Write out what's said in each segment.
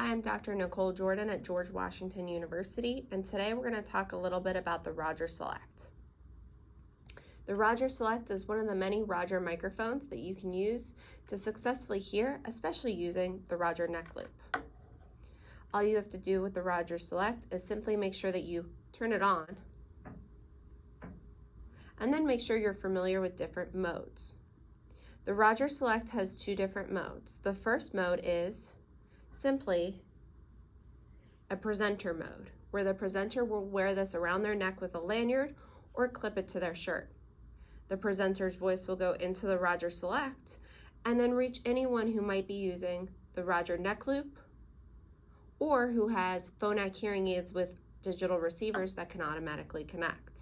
Hi, I'm Dr. Nicole Jordan at George Washington University, and today we're going to talk a little bit about the Roger Select. The Roger Select is one of the many Roger microphones that you can use to successfully hear, especially using the Roger neck loop. All you have to do with the Roger Select is simply make sure that you turn it on, and then make sure you're familiar with different modes. The Roger Select has two different modes. The first mode is simply a presenter mode, where the presenter will wear this around their neck with a lanyard or clip it to their shirt. The presenter's voice will go into the Roger Select and then reach anyone who might be using the Roger neck loop or who has phonak hearing aids with digital receivers that can automatically connect.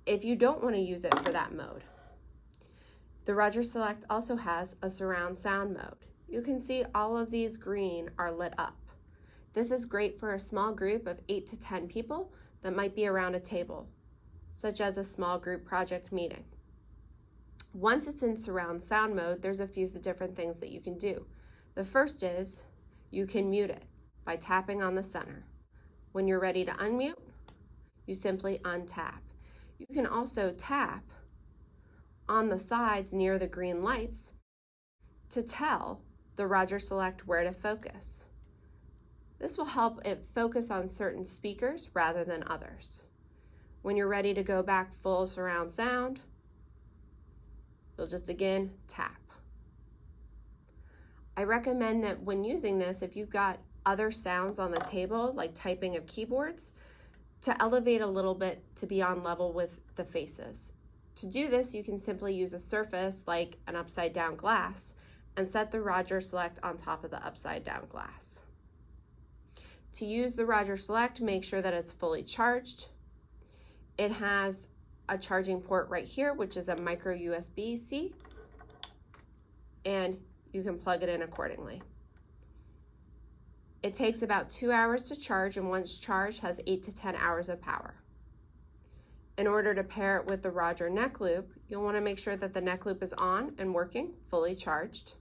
If you don't want to use it for that mode, the Roger Select also has a surround sound mode. You can see all of these green are lit up. This is great for a small group of 8 to 10 people that might be around a table, such as a small group project meeting. Once it's in surround sound mode, there's a few different things that you can do. The first is you can mute it by tapping on the center. When you're ready to unmute, you simply untap. You can also tap on the sides near the green lights to tell the Roger Select where to focus. This will help it focus on certain speakers rather than others. When you're ready to go back full surround sound, you'll just again tap. I recommend that when using this, if you've got other sounds on the table, like typing of keyboards, to elevate a little bit to be on level with the faces. To do this, you can simply use a surface like an upside down glass and set the Roger Select on top of the upside down glass. To use the Roger Select, make sure that it's fully charged. It has a charging port right here, which is a micro USB-C, and you can plug it in accordingly. It takes about 2 hours to charge, and once charged has 8 to 10 hours of power. In order to pair it with the Roger neck loop, you'll want to make sure that the neck loop is on and working, fully charged.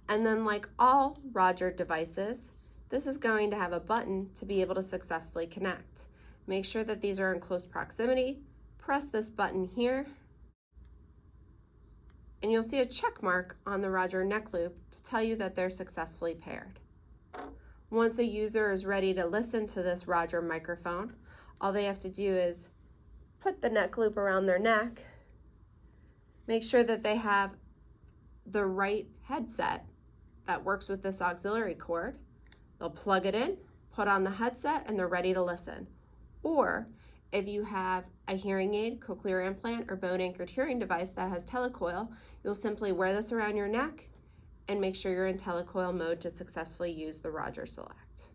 And then, like all Roger devices, this is going to have a button to be able to successfully connect. Make sure that these are in close proximity. Press this button here, and you'll see a check mark on the Roger neck loop to tell you that they're successfully paired. Once a user is ready to listen to this Roger microphone, all they have to do is put the neck loop around their neck, make sure that they have the right headset that works with this auxiliary cord. They'll plug it in, put on the headset, and they're ready to listen. Or if you have a hearing aid, cochlear implant, or bone-anchored hearing device that has telecoil, you'll simply wear this around your neck and make sure you're in telecoil mode to successfully use the Roger Select.